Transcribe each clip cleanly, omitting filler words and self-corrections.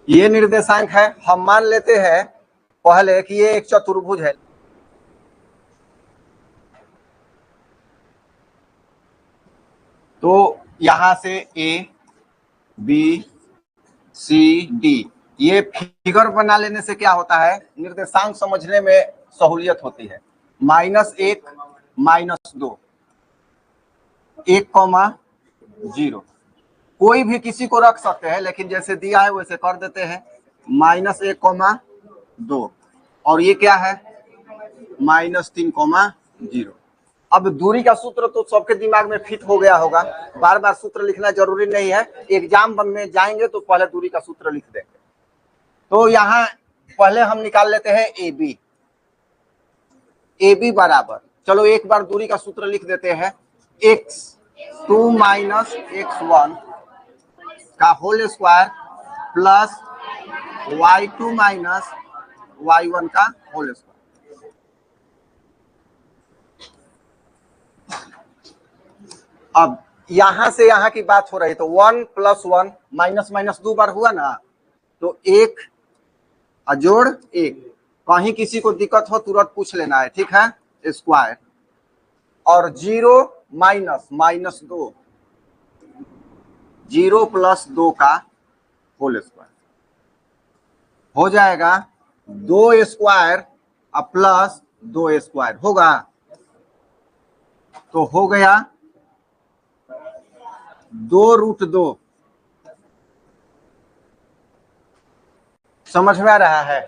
ये निर्देशांक है। हम मान लेते हैं पहले कि ये एक चतुर्भुज है। तो यहां से ए बी सी डी, ये फिगर बना लेने से क्या होता है, निर्देशांक समझने में सहूलियत होती है। -1 -2 1,0 कोई भी किसी को रख सकते हैं, लेकिन जैसे दिया है वैसे कर देते हैं। -1,2 और ये क्या है -3,0। अब दूरी का सूत्र तो सबके दिमाग में फिट हो गया होगा, बार बार सूत्र लिखना जरूरी नहीं है। एग्जाम में जाएंगे तो पहले दूरी का सूत्र लिख देंगे। तो यहाँ पहले हम निकाल लेते हैं ए बी बराबर, चलो एक बार दूरी का सूत्र लिख देते हैं, x2 - x1 का whole square plus y2 - y1 का होल स्क्वायर। अब यहां से यहां की बात हो रही, तो 1 + 1 माइनस 2 बार हुआ ना, तो 1 जोड़ 1, कहीं किसी को दिक्कत हो तुरंत पूछ लेना है, ठीक है। स्क्वायर और 0 -2, 0 + 2 का होल स्क्वायर हो जाएगा 2 स्क्वायर प्लस 2 स्क्वायर होगा, तो हो गया 2√2। समझ में आ रहा है?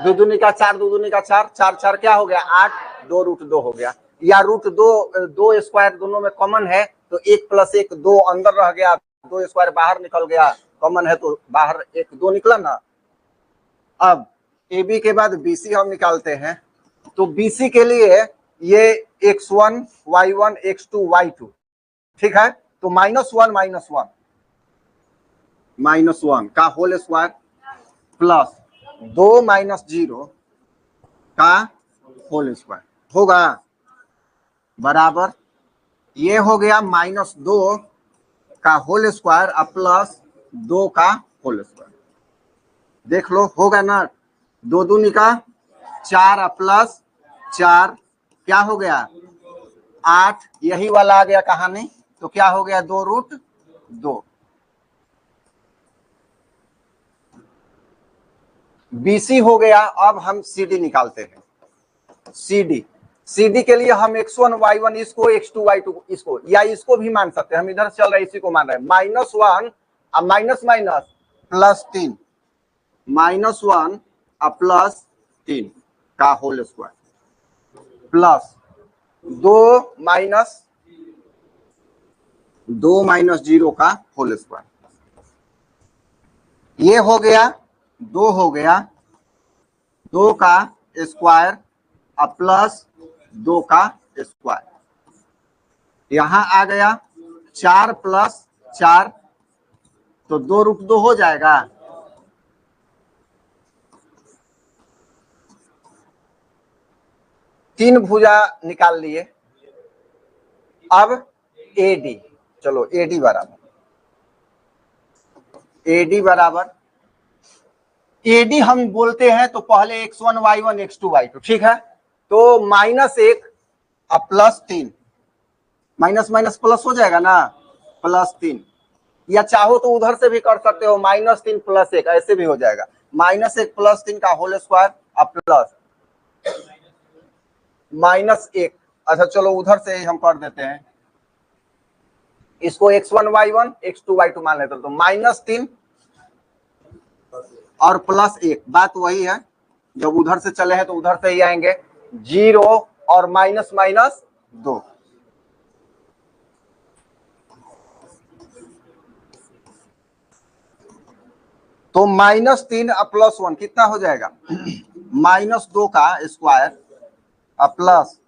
2 दूनी का 4, 2 दूनी का 4, 4 4 क्या हो गया 8, 2√2 हो गया। या √2 स्क्वायर दोनों में कॉमन है, तो 1 + 1 2 अंदर रह गया, 2 स्क्वायर बाहर निकल गया, कॉमन है तो बाहर 1 2 निकला ना। अब ए बी के बाद बी सी हम निकालते हैं, तो बी सी के लिए ये x1 y1 x2 y2, ठीक है। तो -1 का होल स्क्वायर प्लस 2 - 0 का होल स्क्वायर होगा, बराबर ये हो गया -2 का होल स्क्वायर प्लस 2 का होल स्क्वायर। देख लो होगा ना, 2 दूनी का 4 प्लस 4 क्या हो गया 8, यही वाला आ गया कहानी, तो क्या हो गया 2√2। बीसी हो गया। अब हम सीडी निकालते हैं। सीडी के लिए हम x1 y1 इसको, x2 y2 इसको, या इसको भी मान सकते हैं, हम इधर चल रहे हैं इसी को मान रहे हैं। -1 अब माइनस +3, -1 +3 का होल स्क्वायर प्लस 2 - 0 का होल स्क्वायर। ये हो गया 2 हो गया 2 का स्क्वायर प्लस 2 का स्क्वायर। यहां आ गया 4 + 4, तो 2√2 हो जाएगा। तीन भुजा निकाल लिए। अब एडी, चलो एडी बराबर एडी हम बोलते हैं तो पहले x1 y1 x2 y2, ठीक है। तो -1 +3, माइनस प्लस हो जाएगा ना, +3, या चाहो तो उधर से भी कर सकते हो, -3 + 1 ऐसे भी हो जाएगा। -1 + 3 का होल स्क्वायर प्लस -1, अच्छा चलो उधर से ही हम कर देते हैं, इसको x1 y1 x2 y2 मान लेते, तो -3 और +1, बात वही है, जब उधर से चले हैं तो उधर से ही आएंगे। 0 और -2, तो -3 + 1 कितना हो जाएगा -2 का स्क्वायर प्लस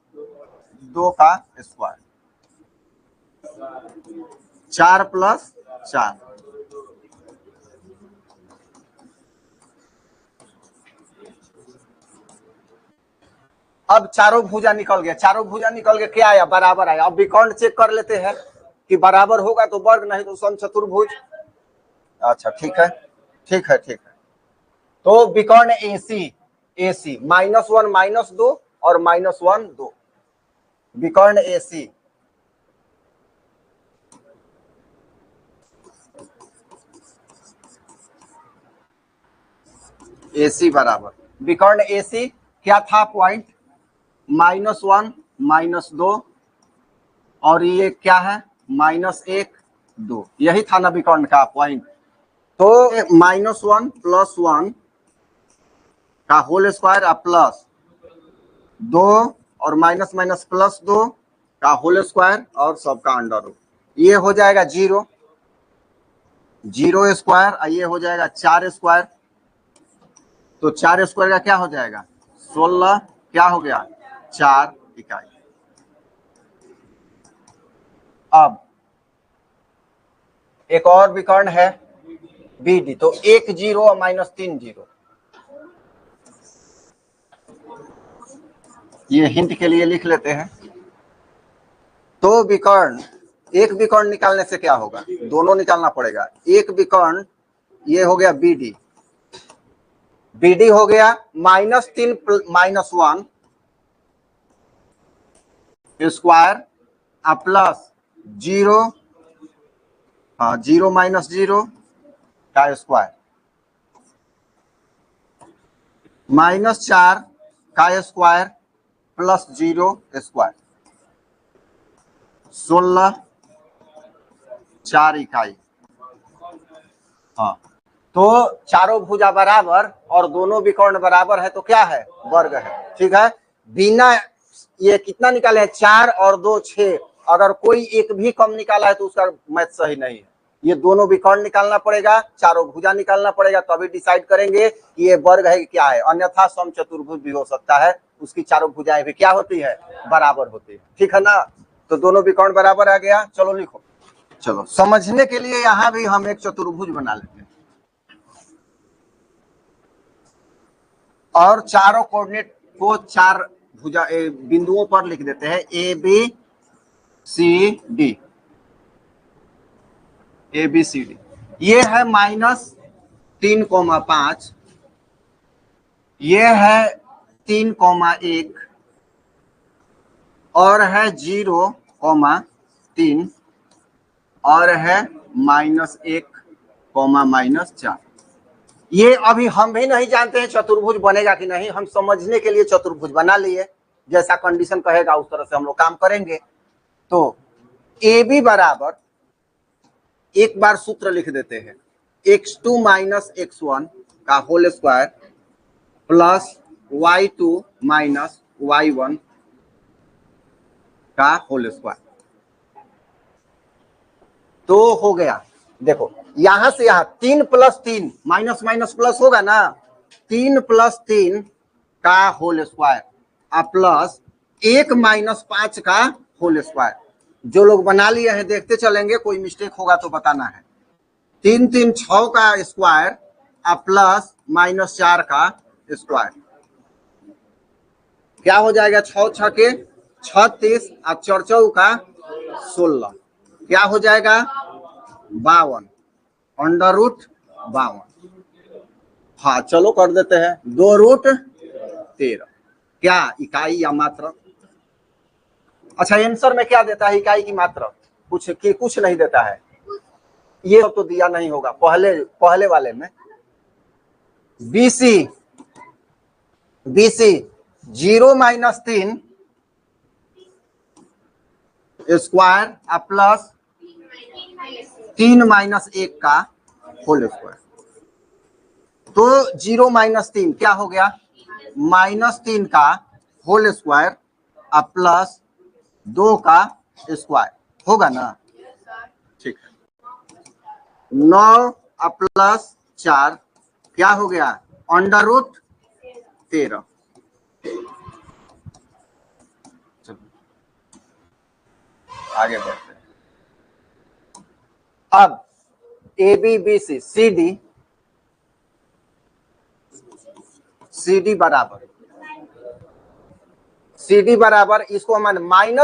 2 का स्क्वायर, 4 + 4, अब चारों भुजा निकल गया, चारों भुजा निकल के क्या आया बराबर आया। अब विकर्ण चेक कर लेते हैं कि बराबर होगा तो वर्ग, नहीं तो समचतुर्भुज। अच्छा ठीक है, ठीक है, ठीक है। तो विकर्ण AC AC -1 -2 और -1 2 विकर्ण AC AC बराबर विकर्ण AC क्या था पॉइंट -1 -2 और ये क्या है -1 2 यही था ना विकर्ण का पॉइंट। तो -1 + 1 का होल स्क्वायर और प्लस 2 और माइनस माइनस +2 का होल स्क्वायर और सबका अंडर रूट, ये हो जाएगा 0 0 स्क्वायर और ये हो जाएगा 4 स्क्वायर। तो 4 स्क्वायर का क्या हो जाएगा 16, क्या हो गया 4 इकाई। अब एक और विकर्ण है BD, तो 1 0 और -3 0, ये हिंट के लिए लिख लेते हैं। तो विकर्ण, एक विकर्ण निकालने से क्या होगा, दोनों निकालना पड़ेगा। एक विकर्ण ये हो गया BD, BD हो गया -3 -1 स्क्वायर प्लस 0 0 -0 का स्क्वायर -4 का स्क्वायर प्लस 0 स्क्वायर 16 4 इकाई। हाँ, तो चारों भुजा बराबर और दोनों विकर्ण बराबर है तो क्या है वर्ग है। ठीक है, बिना ये कितना निकाले हैं 4 और 2 6, अगर कोई एक भी कम निकाला है तो उसका मैथ सही नहीं है। ये दोनों विकर्ण निकालना पड़ेगा, चारों भुजा निकालना पड़ेगा, तभी डिसाइड करेंगे कि ये वर्ग है कि क्या है। अन्यथा समचतुर्भुज भी हो सकता है, उसकी चारों भुजाएं भी क्या होती है बराबर होती है। ठीक है ना, तो दोनों विकर्ण बराबर आ गया। चलो लिखो, चलो समझने के लिए यहां भी हम एक चतुर्भुज बना लेते हैं और चारों कोऑर्डिनेट को 4 भुजा बिंदुओं पर लिख देते हैं ABCD ABCD। ये है -3,5, ये है 3,1 और है 0,3 और है -1, -4। ये अभी हम भी नहीं जानते हैं चतुर्भुज बनेगा कि नहीं, हम समझने के लिए चतुर्भुज बना लिए, जैसा कंडीशन कहेगा उस तरह से हम लोग काम करेंगे। तो AB बराबर, एक बार सूत्र लिख देते हैं, x2 - x1 का whole square plus y2 - y1 का होल स्क्वायर। तो हो गया, देखो यहां से यहां 3 + 3 माइनस माइनस प्लस होगा ना, 3 + 3 का होल स्क्वायर प्लस 1 - 5 का होल स्क्वायर। जो लोग बना लिए हैं देखते चलेंगे, कोई मिस्टेक होगा तो बताना है। 3 3 6 का स्क्वायर प्लस -4 का स्क्वायर, क्या हो जाएगा 6 6 के 36 और 4 4 का 16, क्या हो जाएगा 52 √52। हाँ चलो कर देते हैं 2√13, क्या इकाई या मात्रक। अच्छा आंसर में क्या देता है, इकाई की मात्रक, कुछ नहीं देता है, ये सब तो दिया नहीं होगा पहले वाले में। BC 0 - 3 स्क्वायर प्लस 3 - 1 का होल स्क्वायर। तो 0 - 3 क्या हो गया -3 का होल स्क्वायर प्लस 2 का स्क्वायर होगा ना। ठीक है, 9 प्लस 4 क्या हो गया √13। आगे बढ़ते हैं। अब ABBC CD बराबर इसको हम -1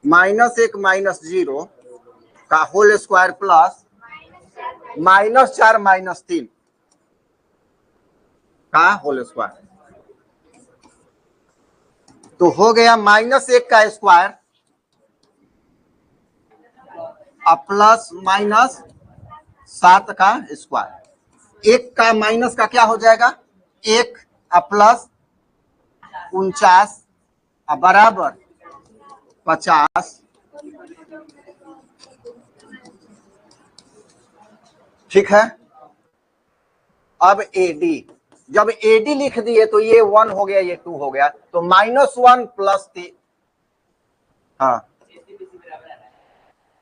-0 का होल स्क्वायर प्लस -4 -3 का होल स्क्वायर। तो हो गया -1 का स्क्वायर अब +-7 का स्क्वायर। 1 का माइनस का क्या हो जाएगा 1 प्लस 49 बराबर 50। ठीक है। अब एडी, जब एडी लिख दिए तो ये 1 हो गया, ये 2 हो गया, तो -1 + 3। हाँ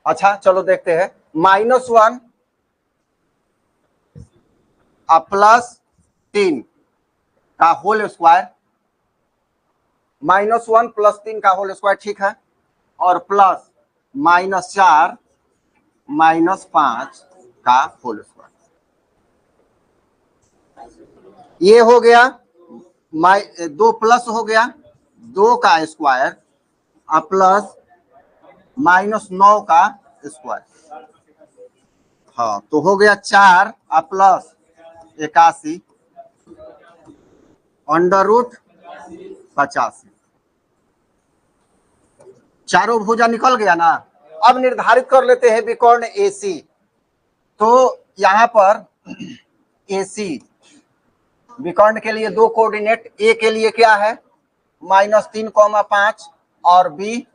अच्छा चलो देखते हैं। -1 +3 का होल स्क्वायर, -1 + 3 का होल स्क्वायर। ठीक है। और प्लस -4 -5 का होल स्क्वायर। ये हो गया 2 प्लस हो गया 2 का स्क्वायर प्लस -9 का स्क्वायर। हाँ तो हो गया 4 प्लस 81 √85। चारों भुजा निकल गया ना। अब निर्धारित कर लेते हैं विकर्ण AC। तो यहां पर AC विकर्ण के लिए 2 कोऑर्डिनेट, A के लिए क्या है -3,5 और B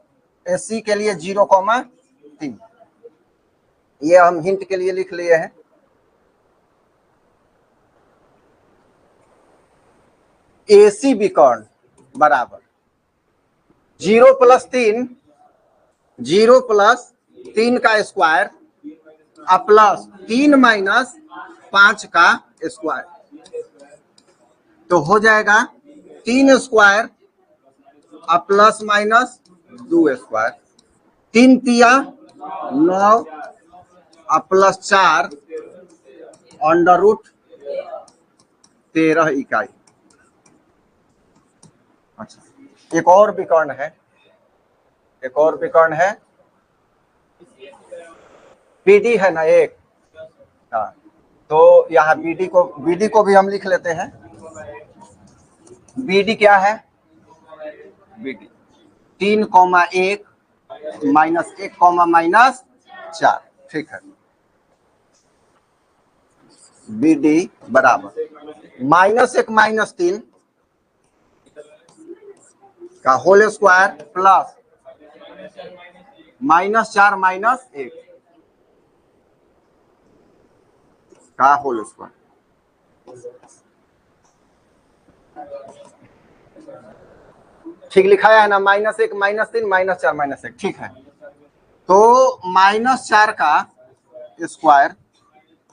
AC के लिए 0,3। ये हम हिंट के लिए लिख लिए हैं। AC विकर्ण बराबर 0 + 3 0 + 3 का स्क्वायर प्लस 3 - 5 का स्क्वायर। तो हो जाएगा 3 स्क्वायर प्लस माइनस 2 स्क्वायर। 3 तिया 9 प्लस 4 √13 इकाई। अच्छा एक और विकर्ण है, एक और विकर्ण है BD है ना एक। हाँ तो यहाँ BD को भी हम लिख लेते हैं। BD क्या है BD 3,1 -1, -4। ठीक है। BD बराबर -1 -3 का होल स्क्वायर प्लस -4 -1 का होल स्क्वायर। ठीक लिखा है ना -1 -3 -4 -1। ठीक है। तो -4 का स्क्वायर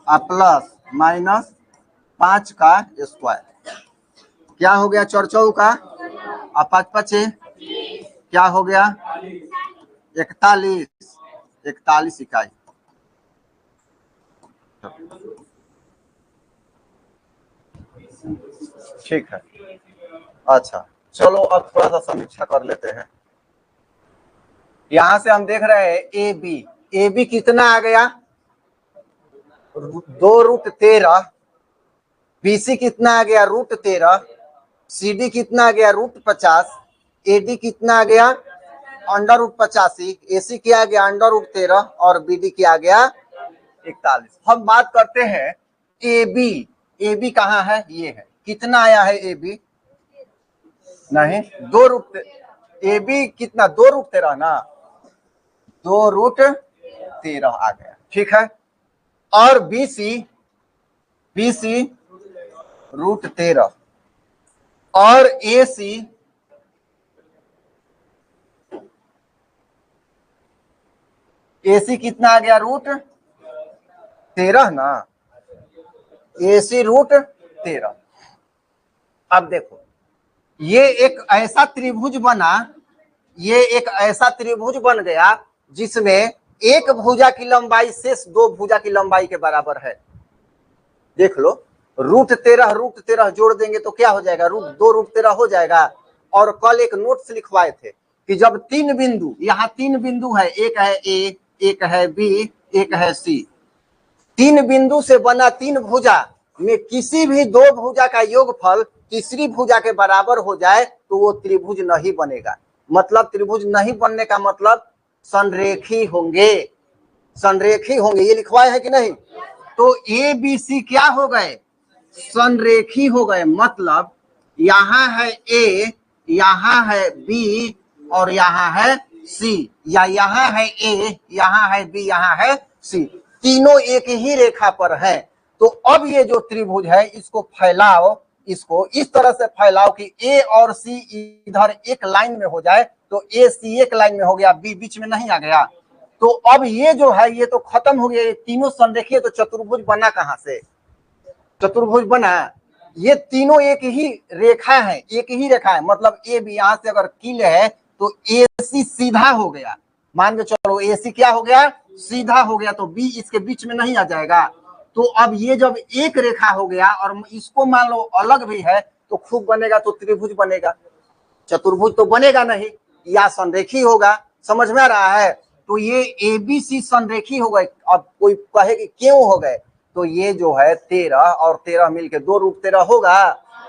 प्लस -5 का स्क्वायर क्या हो गया 4 का 5 5 क्या हो गया 41 इकाई। ठीक है। अच्छा चलो अब थोड़ा सा समीक्षा कर लेते हैं। यहां से हम देख रहे हैं ए बी कितना आ गया 2√13। BC कितना आ गया √13। CD कितना आ गया √50। AD कितना आ गया √85। AC क्या आ गया √13 और BD क्या आ गया 41। हम बात करते हैं AB कहाँ है ये है। कितना आया है AB नहीं 2 AB कितना 2√13 ना 2√13 आ गया। ठीक है। और BC √13 और AC कितना आ गया √13 ना AC √13। अब देखो ये एक ऐसा त्रिभुज बना, ये एक ऐसा त्रिभुज बन गया जिसमें एक भुजा की लंबाई शेष 2 भुजा की लंबाई के बराबर है। देख लो √13 जोड़ देंगे तो क्या हो जाएगा √2√13 हो जाएगा। और कल एक नोट्स लिखवाए थे कि जब 3 बिंदु, यहाँ 3 बिंदु है, एक है A, एक है B, एक है C। तीन बिंदु से बना तीन भुजा में किसी भी दो भुजा का योगफल तीसरी भुजा के बराबर हो जाए तो वो त्रिभुज नहीं बनेगा। मतलब त्रिभुज नहीं बनने का मतलब संरेखी होंगे, संरेखी होंगे। ये लिखवाए है कि नहीं? तो ए बी सी क्या हो गए? संरेखी हो गए। मतलब यहां है ए, यहां है बी और यहां है सी, या यहां है ए, यहां है बी, यहां है सी, तीनों एक ही रेखा पर है। तो अब ये जो त्रिभुज है इसको फैलाओ, इसको इस तरह से फैलाओ कि ए और सी इधर एक लाइन में हो जाए। तो ए सी एक लाइन में हो गया, बी बीच में नहीं आ गया। तो अब ये जो है ये तो खत्म हो गया, ये तीनों संरेखीय। तो चतुर्भुज बना कहां से? चतुर्भुज बना, ये तीनों एक ही रेखा है, एक ही रेखा है। मतलब ए बी यहां से अगर किल है तो ए सी सीधा हो गया। मान के चलो ए सी क्या हो गया? सीधा हो गया। तो बी इसके बीच में नहीं आ जाएगा। तो अब ये जब एक रेखा हो गया और इसको मान लो अलग भी है तो खूब बनेगा, तो त्रिभुज बनेगा। चतुर्भुज तो बनेगा नहीं, या संरेखी होगा। समझ में आ रहा है? तो ये ए बी सी संरेखी हो गए। अब कोई कहे कि क्यों हो गए? तो ये जो है 13 और 13 मिलके 2 रूट 13 होगा।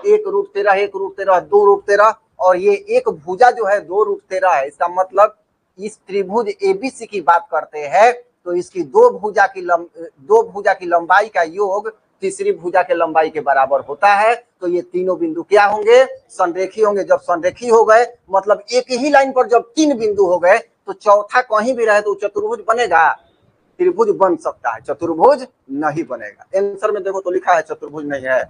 1 रूट 13, 1 रूट 13, 2 रूट 13, और ये एक भुजा जो है 2 रूट 13 है। इसका मतलब इस त्रिभुज एबीसी की बात करते हैं तो इसकी दो भुजा की लंबाई का योग तीसरी भुजा के लंबाई के बराबर होता है। तो ये तीनों बिंदु क्या होंगे? संरेखी होंगे। जब संरेखी हो गए मतलब एक ही लाइन पर जब 3 बिंदु हो गए तो चौथा कहीं भी रहे तो चतुर्भुज बनेगा। त्रिभुज बन सकता है, चतुर्भुज नहीं बनेगा। आंसर में देखो तो लिखा है चतुर्भुज नहीं है।